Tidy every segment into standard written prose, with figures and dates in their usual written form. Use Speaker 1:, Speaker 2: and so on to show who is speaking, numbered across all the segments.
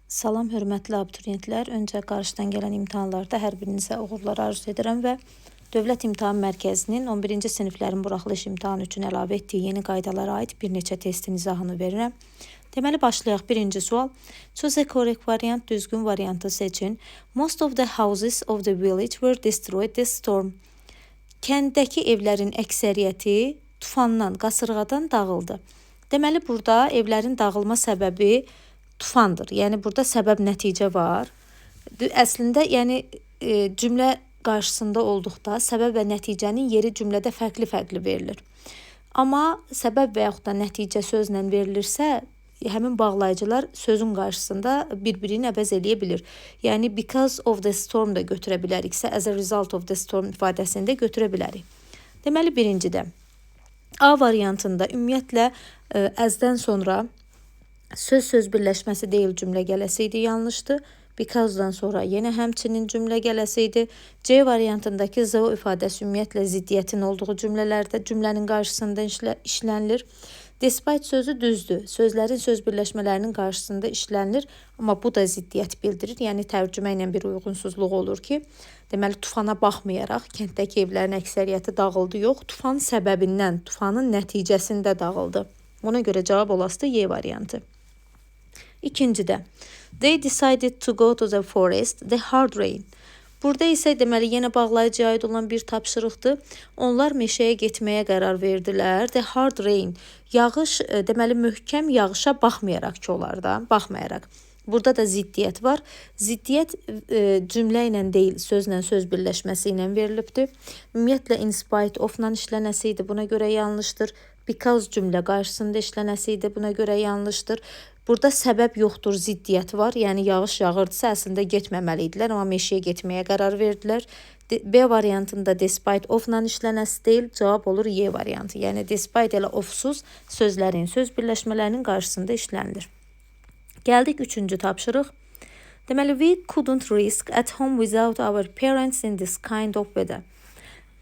Speaker 1: Salam, hörmətli abituriyentlər. Öncə qarşıdan gələn imtahanlarda hər birinizə uğurlar arzu edirəm və Dövlət İmtahan Mərkəzinin 11-ci siniflərin buraxılış imtahanı üçün əlavə etdiyi yeni qaydalara aid bir neçə testin izahını verirəm. Deməli, başlayaq. Birinci sual. Choose a correct variant, düzgün variantı seçin. Most of the houses of the village were destroyed this storm. Kənddəki evlərin əksəriyyəti tufandan, qasırğadan dağıldı. Deməli, burada evlərin dağılma səbəbi tufandır. Yəni burada səbəb nəticə var. Əslində, yəni cümlə qarşısında olduqda səbəb və nəticənin yeri cümlədə fərqli-fərqli verilir. Amma səbəb və yaxud da nəticə sözlə verilirsə, həmin bağlayıcılar sözün qarşısında bir-birini əvəz eləyə bilir. Yəni because of the storm da götürə biləriksə, as a result of the storm ifadəsini də götürə bilərik. Deməli, birincidə A variantında ümumiyyətlə əzdən sonra söz birləşməsi deyil cümlə gələsiydi, yanlışdır. Because-dan sonra yenə həmçinin cümlə gələsiydi. C variantındakı Z ifadəsi ümumiyyətlə ziddiyyətin olduğu cümlələrdə cümlənin qarşısında işlənilir. Despite sözü düzdür. Sözlərin söz birləşmələrinin qarşısında işlənilir, amma bu da ziddiyyət bildirir. Yəni tərcümə ilə bir uyğunsuzluq olur ki, deməli tufana baxmayaraq kənddəki evlərin əksəriyyəti dağıldı yox, tufan səbəbindən, tufanın nəticəsində dağıldı. Ona görə cavab olası Y variantı. İkincidə, they decided to go to the forest, the hard rain. Burada isə deməli yenə bağlayıcıya aid olan bir tapşırıqdır. Onlar meşəyə getməyə qərar verdilər. The hard rain, yağış, deməli möhkəm yağışa baxmayaraq ki onlarda, baxmayaraq. Burada da ziddiyyət var. Ziddiyyət cümlə ilə deyil, sözlə söz birləşməsi ilə verilibdir. Ümumiyyətlə in spite of-la işlənəsi idi, buna görə yanlışdır. Because cümlə qarşısında işlənəsi idi, buna görə yanlışdır. Burada səbəb yoxdur, ziddiyyət var. Yəni yağış yağırdısa əslində getməməli idilər, amma meşəyə getməyə qərar verdilər. B variantında despite of-la işlənəsi deyil, cavab olur Y variantı. Yəni despite ilə of-suz sözlərin, söz birləşmələrinin qarşısında işlənilir. Gəldik üçüncü tapşırıq. Deməli, we couldn't risk at home without our parents in this kind of weather.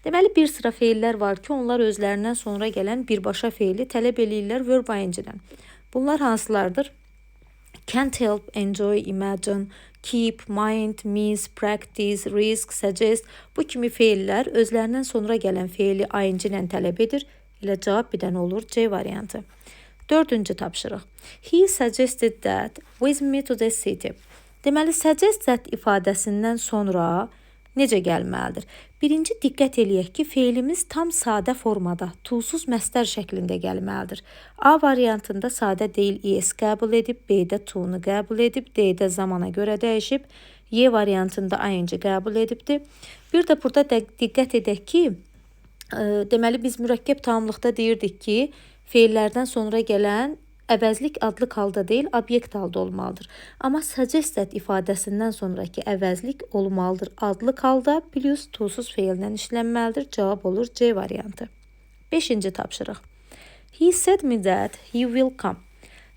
Speaker 1: Deməli, bir sıra feillər var ki, onlar özlərindən sonra gələn birbaşa feili tələb eləyirlər verb ing-dən. Bunlar hansılardır? Can't help, enjoy, imagine, keep, mind, miss, practice, risk, suggest. Bu kimi feillər özlərindən sonra gələn feili ing ilə tələb edir. Elə cavab bir dənə olur C variantı. Dördüncü tapşırıq. He suggested that with me to the city. Deməli, suggest that ifadəsindən sonra necə gəlməlidir? Birinci, diqqət eləyək ki, feilimiz tam sadə formada, toolsuz məsdər şəklində gəlməlidir. A variantında sadə deyil is qəbul edib, B-də to-nu qəbul edib, D-də zamana görə dəyişib, Y variantında ing qəbul edibdir. Bir də burada diqqət edək ki, deməli biz mürəkkəb tamamlıqda deyirdik ki, feillərdən sonra gələn əvəzlik adlıq halda deyil, obyekt halda olmalıdır. Amma suggested ifadəsindən sonraki əvəzlik olmalıdır. Adlıq halda plus toolsuz feillə işlənməlidir. Cavab olur C variantı. Beşinci tapşırıq. He said me that he will come.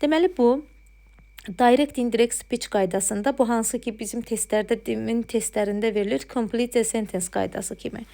Speaker 1: Deməli bu direct indirect speech qaydasında bu hansı ki bizim testlərdə, demin testlərində verilir complete sentence qaydası kimi.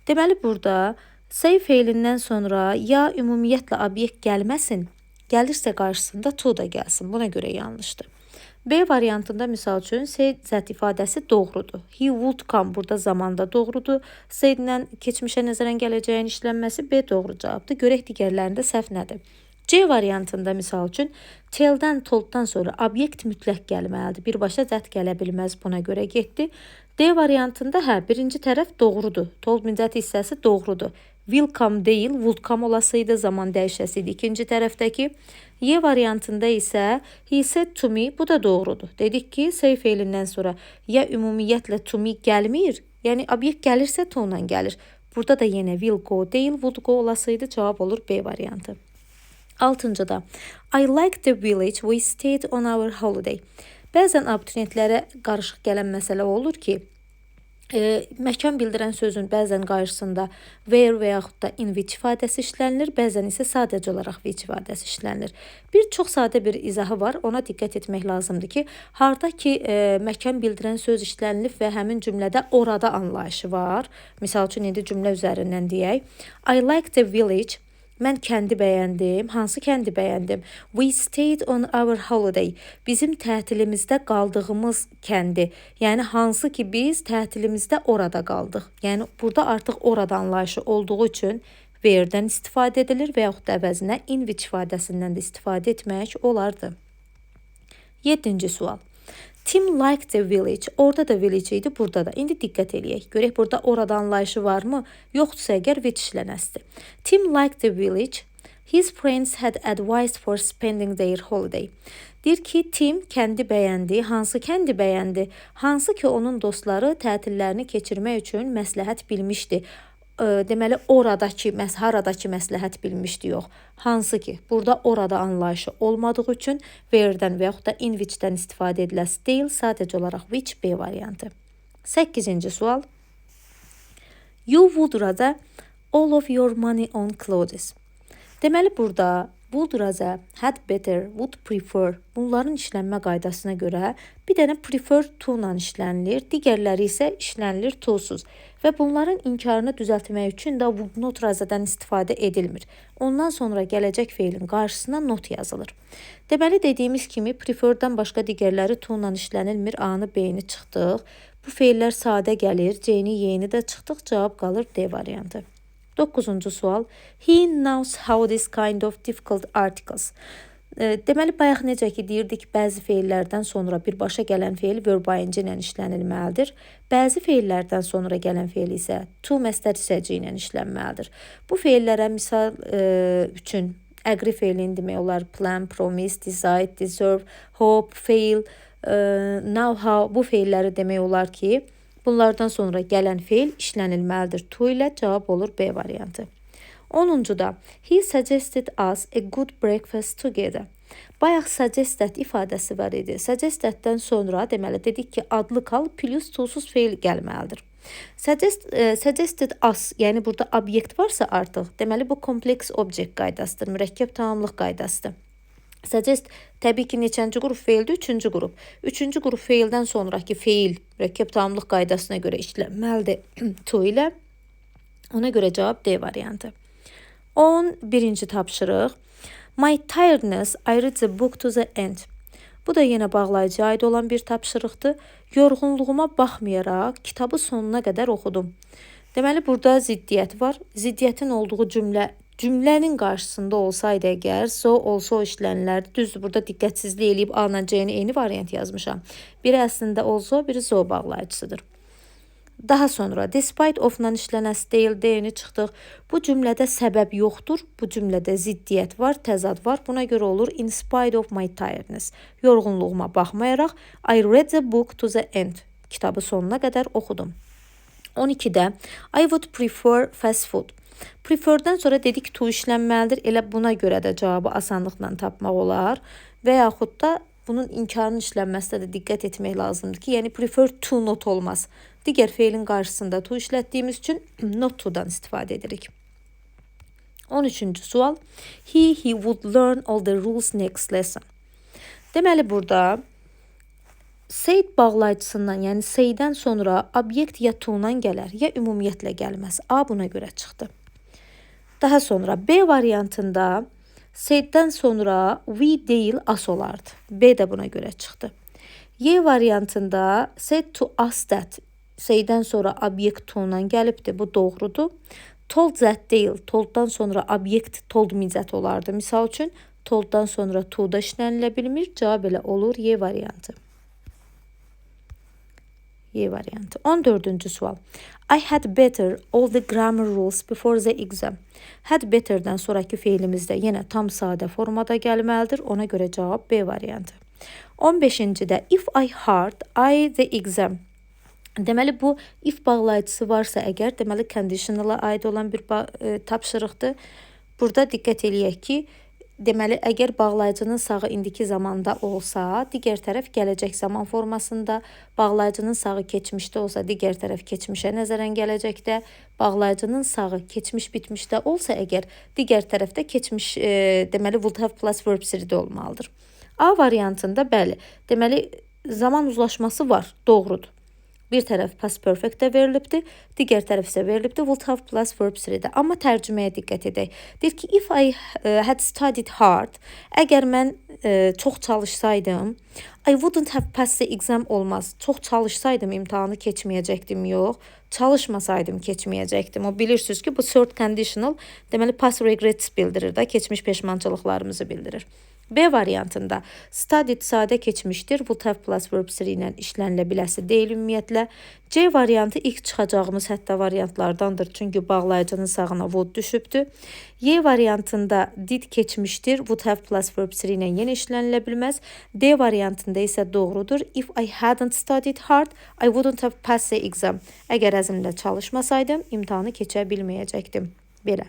Speaker 1: Deməli burada say feilindən sonra ya ümumiyyətlə obyekt gəlməsin, gəlirsə qarşısında to da gəlsin. Buna görə yanlışdır. B variantında misal üçün say that ifadəsi doğrudur. He would come burada zamanda doğrudur. Say-dən keçmişə nəzərən gələcəyin işlənməsi B doğru cavabdır. Görək digərlərində səhv nədir? C variantında misal üçün tell-dən, told-dan sonra obyekt mütləq gəlməlidir. Birbaşa zət gələ bilməz, buna görə getdi. D variantında birinci tərəf doğrudur. Told müddət hissəsi doğrudur. Will come deyil, would come olasıydı, zaman dəyişəsiydi. İkinci tərəfdəki Y variantında isə he said to me, bu da doğrudur. Dedik ki, say feilindən sonra ya ümumiyyətlə to me gəlmir, yəni obyekt gəlirsə to ilə gəlir. Burada da yenə will go deyil, would go olasıydı, cavab olur B variantı. Altıncıda, I like the village we stayed on our holiday. Bəzən abituriyentlərə qarışıq gələn məsələ olur ki, məkan bildirən sözün bəzən qarşısında where və yaxud da in which ifadəsi işlənilir, bəzən isə sadəcə olaraq which ifadəsi işlənilir. Bir çox sadə bir izahı var, ona diqqət etmək lazımdır ki, harda ki məkan bildirən söz işlənilib və həmin cümlədə orada anlayışı var. Misal üçün indi cümlə üzərindən deyək. I like the village Mən kəndi bəyəndim. Hansı kəndi bəyəndim? We stayed on our holiday. Bizim tətilimizdə qaldığımız kəndi. Yəni hansı ki biz tətilimizdə orada qaldıq. Yəni burada artıq orada anlayışı olduğu üçün where-dən istifadə edilir və yaxud da əvəzinə in which ifadəsindən də istifadə etmək olardı. 7-ci sual. Tim liked the village. Orada da village idi, burada da. İndi diqqət eləyək. Görək burada orada anlayışı varmı? Yoxdursa əgər which işlənəsidir. Tim liked the village. His friends had advised for spending their holiday. Deyir ki, Tim kəndi bəyəndi. Hansı kəndi bəyəndi? Hansı ki onun dostları tətillərini keçirmək üçün məsləhət bilmişdi. Deməli, oradakı, haradakı məsləhət bilmişdi yox. Hansı ki, burada orada anlayışı olmadığı üçün where-dən və yaxud da in which-dən istifadə ediləsi deyil, sadəcə olaraq which B variantı. 8-ci sual. You would rather all of your money on clothes. Deməli, burada would rather, had better, would prefer bunların işlənmə qaydasına görə bir dənə prefer to ilə işlənilir, digərləri isə işlənilir to-suz. Və bunların inkarını düzəltmək üçün də would not rather'dan istifadə edilmir. Ondan sonra gələcək feilin qarşısına not yazılır. Deməli, dediyimiz kimi prefer'dən başqa digərləri to ilə işlənilmir, A-nı, B-ni çıxdıq. Bu feillər sadə gəlir, C-ni, Y-ni də çıxdıq, cavab qalır D variantı. 9-cu sual. He knows how this kind of difficult articles. Deməli, bayaq necə ki deyirdik, bəzi feillərdən sonra birbaşa gələn feil verb ing ilə işlənilməlidir. Bəzi feillərdən sonra gələn feil isə to məstər hissəci ilə işlənməlidir. Bu feillərə misal üçün agree feilini demək olar plan, promise, decide, deserve, hope, fail, now how bu feilləri demək olar ki, bunlardan sonra gələn feil işlənilməlidir. To ilə cavab olur B variantı. 10-da. He suggested us a good breakfast together. Bayaq suggested ifadəsi var idi. Suggesteddən sonra deməli dedik ki, adlı kal plus to-suz feil gəlməlidir. Suggested us, yəni burada obyekt varsa artıq, deməli bu kompleks object qaydasıdır, mürəkkəb tamamlıq qaydasıdır. Suggest təbii ki neçənci qrup feildir? 3-cü qrup. 3-cü qrup feildən sonraki feil mürəkkəb tamamlıq qaydasına görə işlənməlidir to ilə. Ona görə cavab D variantı. 11-ci tapşırıq. My tiredness, I read the book to the end. Bu da yenə bağlayıcıya aid olan bir tapşırıqdır. Yorğunluğuma baxmayaraq kitabı sonuna qədər oxudum. Deməli, burada ziddiyyət var. Ziddiyyətin olduğu cümlənin qarşısında olsaydı əgər so, also işlənlərdi. Düzdür, burada diqqətsizlik eləyib A ilə C-ni eyni variant yazmışam. Biri əslində also, biri so bağlayıcısıdır. Daha sonra despite of-la işlənəsi deyil, D-ni çıxdıq. Bu cümlədə səbəb yoxdur. Bu cümlədə ziddiyyət var, təzad var. Buna görə olur in spite of my tiredness. Yorğunluğuma baxmayaraq I read the book to the end. Kitabı sonuna qədər oxudum. 12-də I would prefer fast food. Prefer'dən sonra dedik to işlənməlidir. Elə buna görə də cavabı asanlıqla tapmaq olar. Və yaxud da bunun inkarının işlənməsinə də diqqət etmək lazımdır ki, yəni prefer to not olmaz. Digər feilin qarşısında to işlətdiyimiz üçün not to'dan istifadə edirik. 13-cü sual. He would learn all the rules next lesson. Deməli, burada said bağlayıcısından, yəni say'dən sonra obyekt ya to-dan gələr, ya ümumiyyətlə gəlməz. A buna görə çıxdı. Daha sonra B variantında said'dən sonra we deyil as olardı. B də buna görə çıxdı. Y variantında said to us that say'dən sonra obyekt to-dan gəlibdir. Bu doğrudur. Told that deyil. Told'dan sonra obyekt told me that olardı. Misal üçün told'dan sonra to-da işlənilə bilmir. Cavab elə olur Y variantı. Y variantı. 14-cü sual. I had better all the grammar rules before the exam. Had better'dən sonraki feilimizdə yenə tam sadə formada gəlməlidir. Ona görə cavab B variantı. 15-də if I had I the exam. Deməli, bu if bağlayıcısı varsa əgər, deməli conditional'a aid olan bir tapşırıqdır. Burada diqqət eləyək ki, deməli, əgər bağlayıcının sağı indiki zamanda olsa, digər tərəf gələcək zaman formasında, bağlayıcının sağı keçmişdə olsa, digər tərəf keçmişə nəzərən gələcəkdə, bağlayıcının sağı keçmiş bitmişdə olsa əgər, digər tərəfdə keçmiş, deməli, would have plus verb 3-də olmalıdır. A variantında bəli, deməli, zaman uzlaşması var, doğrudur. Bir tərəf past perfect-də verilibdir, digər tərəf isə verilibdir would have plus verb 3-də. Amma tərcüməyə diqqət edək. Deyir ki, if I had studied hard, əgər mən çox çalışsaydım, I wouldn't have passed the exam olmaz. Çox çalışsaydım imtahanı keçməyəcəkdim, yox. Çalışmasaydım keçməyəcəkdim. O bilirsiniz ki, bu third conditional, deməli past regrets bildirir də, keçmiş peşmançılıqlarımızı bildirir. B variantında studied sadə keçmişdir. Would have plus verb 3 ilə işlənilə biləsi deyil ümumiyyətlə. C variantı ilk çıxacağımız hətta variantlardandır. Çünki bağlayıcının sağına would düşübdür. Y variantında did keçmişdir. Would have plus verb 3 ilə yenə işlənilə bilməz. D variantında isə doğrudur. If I hadn't studied hard, I wouldn't have passed the exam. Əgər əzmlə çalışmasaydım, imtahanı keçə bilməyəcəkdim. Belə.